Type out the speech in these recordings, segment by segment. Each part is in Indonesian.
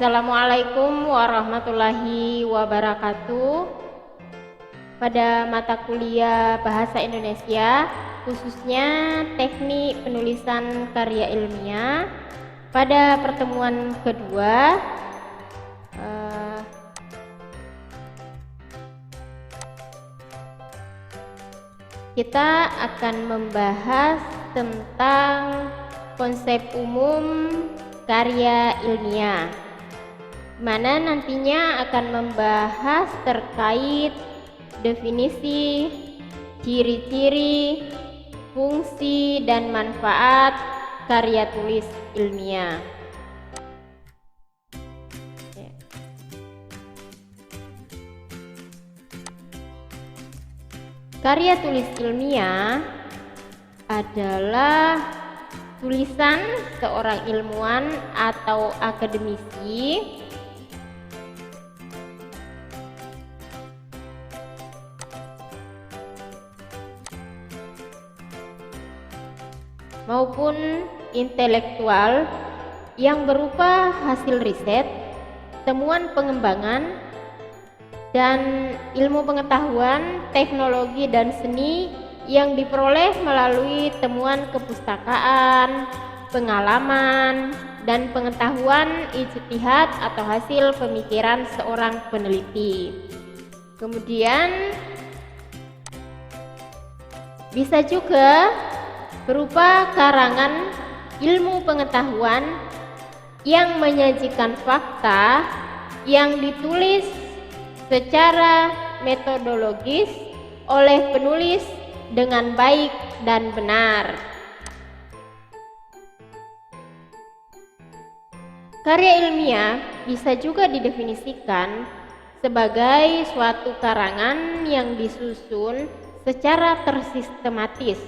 Assalamualaikum warahmatullahi wabarakatuh. Pada mata kuliah Bahasa Indonesia, khususnya teknik penulisan karya ilmiah, pada pertemuan kedua kita akan membahas tentang konsep umum karya ilmiah, mana nantinya akan membahas terkait definisi, ciri-ciri, fungsi, dan manfaat karya tulis ilmiah. Karya tulis ilmiah adalah tulisan seorang ilmuwan atau akademisi maupun intelektual yang berupa hasil riset, temuan pengembangan, dan ilmu pengetahuan, teknologi, dan seni yang diperoleh melalui temuan kepustakaan, pengalaman, dan pengetahuan ijtihad atau hasil pemikiran seorang peneliti. Kemudian bisa juga berupa karangan ilmu pengetahuan yang menyajikan fakta yang ditulis secara metodologis oleh penulis dengan baik dan benar. Karya ilmiah bisa juga didefinisikan sebagai suatu karangan yang disusun secara tersistematis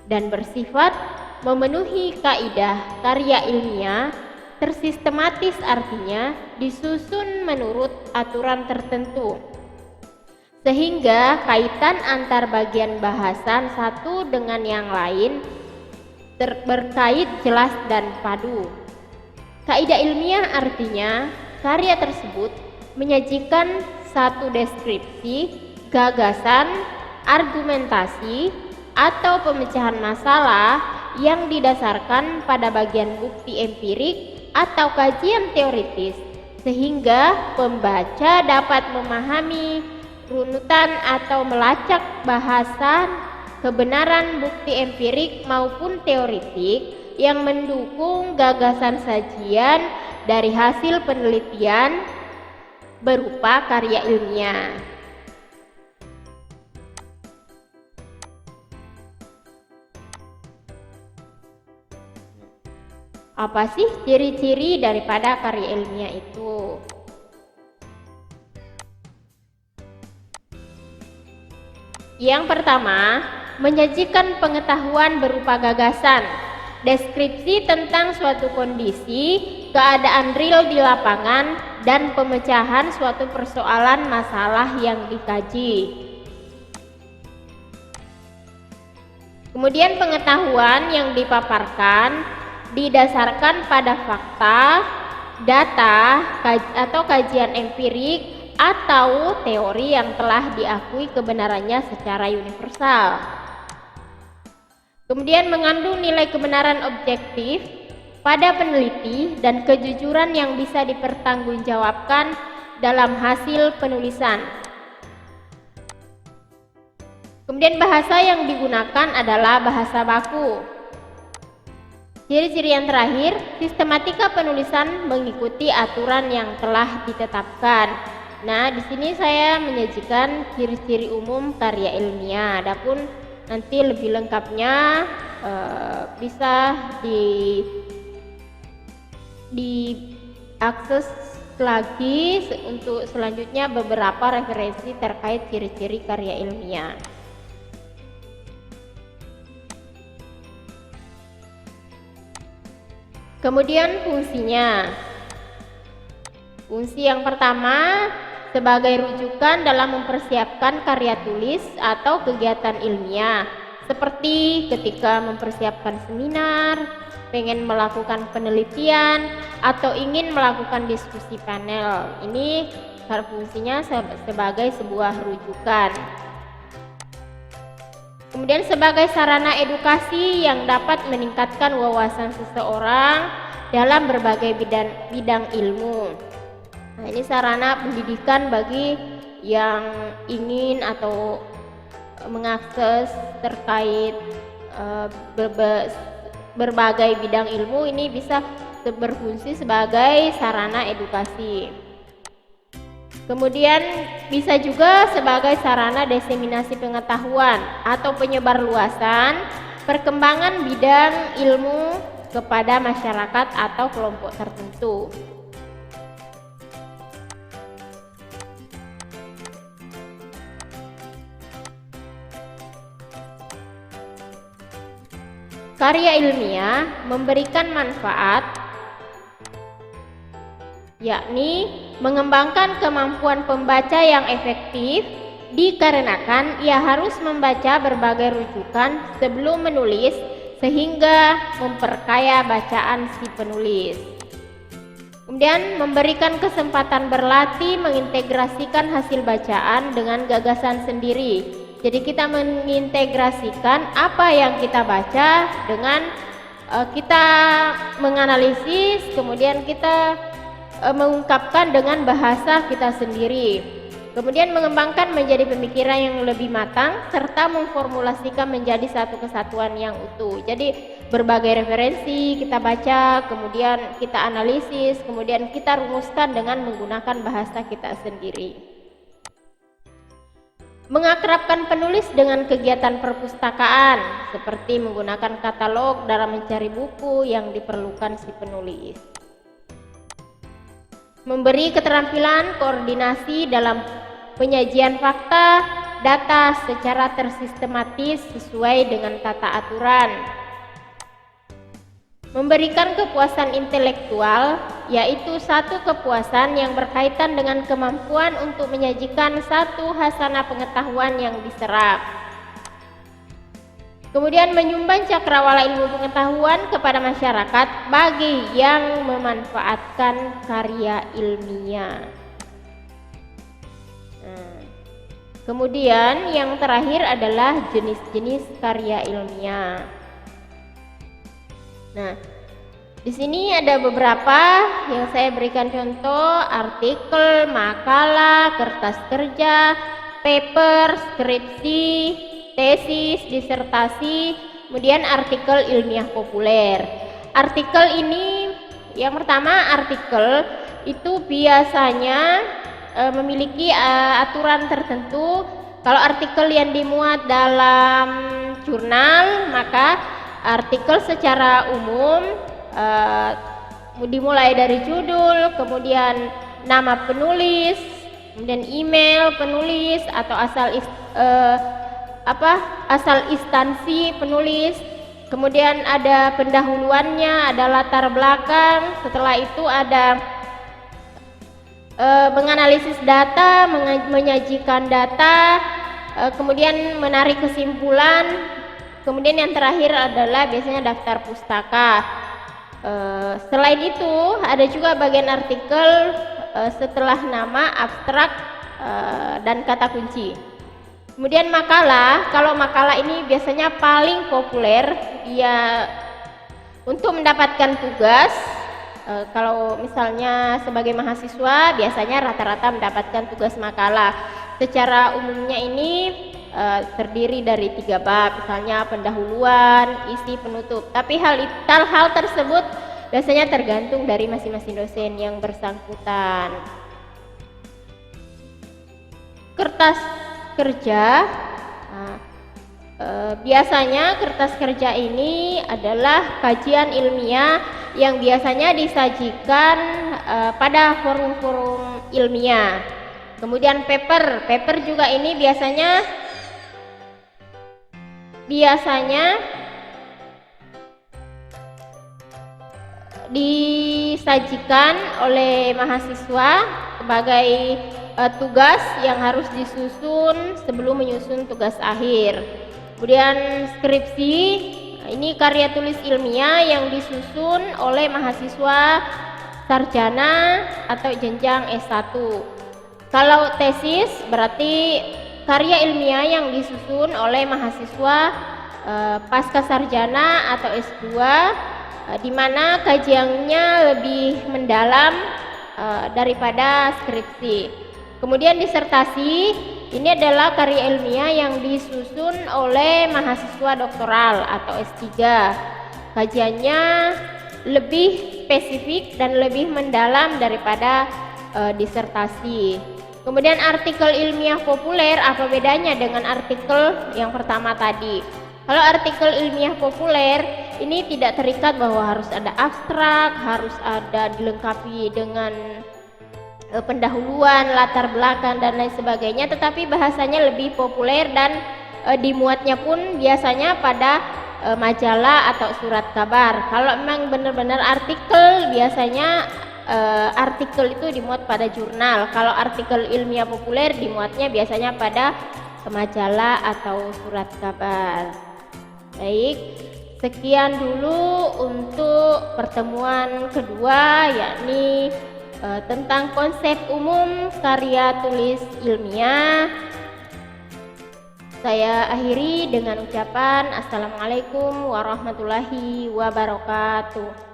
dan bersifat memenuhi kaidah karya ilmiah. Tersistematis artinya disusun menurut aturan tertentu, sehingga kaitan antar bagian bahasan satu dengan yang lain berkait jelas dan padu. Kaidah ilmiah artinya karya tersebut menyajikan satu deskripsi, gagasan, argumentasi, atau pemecahan masalah yang didasarkan pada bagian bukti empirik atau kajian teoritis, sehingga pembaca dapat memahami runutan atau melacak bahasan kebenaran bukti empirik maupun teoritik yang mendukung gagasan sajian dari hasil penelitian berupa karya ilmiah. Apa sih ciri-ciri daripada karya ilmiah itu? Yang pertama, menyajikan pengetahuan berupa gagasan, deskripsi tentang suatu kondisi, keadaan real di lapangan, dan pemecahan suatu persoalan masalah yang dikaji. Kemudian pengetahuan yang dipaparkan didasarkan pada fakta, data, atau kajian empirik atau teori yang telah diakui kebenarannya secara universal. Kemudian mengandung nilai kebenaran objektif pada peneliti dan kejujuran yang bisa dipertanggungjawabkan dalam hasil penulisan. Kemudian bahasa yang digunakan adalah bahasa baku. Ciri-ciri yang terakhir, sistematika penulisan mengikuti aturan yang telah ditetapkan. Nah, di sini saya menyajikan ciri-ciri umum karya ilmiah. Adapun nanti lebih lengkapnya bisa diakses lagi untuk selanjutnya beberapa referensi terkait ciri-ciri karya ilmiah. Kemudian fungsinya. Fungsi yang pertama, sebagai rujukan dalam mempersiapkan karya tulis atau kegiatan ilmiah, seperti ketika mempersiapkan seminar, pengen melakukan penelitian atau ingin melakukan diskusi panel. Ini fungsinya sebagai sebuah rujukan. Kemudian sebagai sarana edukasi yang dapat meningkatkan wawasan seseorang dalam berbagai bidang ilmu. Nah, ini sarana pendidikan bagi yang ingin atau mengakses terkait berbagai bidang ilmu. Ini bisa berfungsi sebagai sarana edukasi. Kemudian bisa juga sebagai sarana diseminasi pengetahuan atau penyebarluasan perkembangan bidang ilmu kepada masyarakat atau kelompok tertentu. Karya ilmiah memberikan manfaat, yakni mengembangkan kemampuan pembaca yang efektif dikarenakan ia harus membaca berbagai rujukan sebelum menulis sehingga memperkaya bacaan si penulis. Kemudian memberikan kesempatan berlatih mengintegrasikan hasil bacaan dengan gagasan sendiri. Jadi kita mengintegrasikan apa yang kita baca dengan kita menganalisis, kemudian kita mengungkapkan dengan bahasa kita sendiri. Kemudian mengembangkan menjadi pemikiran yang lebih matang serta memformulasikan menjadi satu kesatuan yang utuh. Jadi berbagai referensi kita baca, kemudian kita analisis, kemudian kita rumuskan dengan menggunakan bahasa kita sendiri. Mengakrabkan penulis dengan kegiatan perpustakaan seperti menggunakan katalog dalam mencari buku yang diperlukan si penulis. Memberi keterampilan koordinasi dalam penyajian fakta, data secara tersistematis sesuai dengan tata aturan. Memberikan kepuasan intelektual, yaitu satu kepuasan yang berkaitan dengan kemampuan untuk menyajikan satu hasanah pengetahuan yang diserap. Kemudian menyumbang cakrawala ilmu pengetahuan kepada masyarakat bagi yang memanfaatkan karya ilmiah. Kemudian yang terakhir adalah jenis-jenis karya ilmiah. Nah, di sini ada beberapa yang saya berikan contoh: artikel, makalah, kertas kerja, paper, skripsi, tesis, disertasi, kemudian artikel ilmiah populer. Artikel ini, yang pertama, artikel itu biasanya memiliki aturan tertentu. Kalau artikel yang dimuat dalam jurnal, maka artikel secara umum dimulai dari judul, kemudian nama penulis, kemudian email penulis atau asal instansi penulis, kemudian ada pendahuluannya, ada latar belakang, setelah itu ada menganalisis data, menyajikan data, kemudian menarik kesimpulan. Kemudian yang terakhir adalah biasanya daftar pustaka. Selain itu ada juga bagian artikel setelah nama, abstrak, dan kata kunci. Kemudian makalah, kalau makalah ini biasanya paling populer ya untuk mendapatkan tugas. Kalau misalnya sebagai mahasiswa biasanya rata-rata mendapatkan tugas makalah. Secara umumnya ini terdiri dari 3 bab, misalnya pendahuluan, isi, penutup. Tapi hal tersebut biasanya tergantung dari masing-masing dosen yang bersangkutan. Kertas kerja, biasanya kertas kerja ini adalah kajian ilmiah yang biasanya disajikan pada forum-forum ilmiah. Kemudian paper juga ini biasanya disajikan oleh mahasiswa sebagai tugas yang harus disusun sebelum menyusun tugas akhir. Kemudian skripsi Ini karya tulis ilmiah yang disusun oleh mahasiswa sarjana atau jenjang S1. Kalau tesis berarti karya ilmiah yang disusun oleh mahasiswa pasca sarjana atau S2, di mana kajiannya lebih mendalam daripada skripsi. Kemudian disertasi, ini adalah karya ilmiah yang disusun oleh mahasiswa doktoral atau S3. Kajiannya lebih spesifik dan lebih mendalam daripada disertasi. Kemudian artikel ilmiah populer, apa bedanya dengan artikel yang pertama tadi? Kalau artikel ilmiah populer ini tidak terikat bahwa harus ada abstrak, harus ada dilengkapi dengan pendahuluan, latar belakang dan lain sebagainya, tetapi bahasanya lebih populer dan dimuatnya pun biasanya pada majalah atau surat kabar. Kalau memang benar-benar artikel, biasanya artikel itu dimuat pada jurnal. Kalau artikel ilmiah populer dimuatnya biasanya pada majalah atau surat kabar. Baik, sekian dulu untuk pertemuan kedua, yakni tentang konsep umum karya tulis ilmiah. Saya akhiri dengan ucapan Assalamualaikum warahmatullahi wabarakatuh.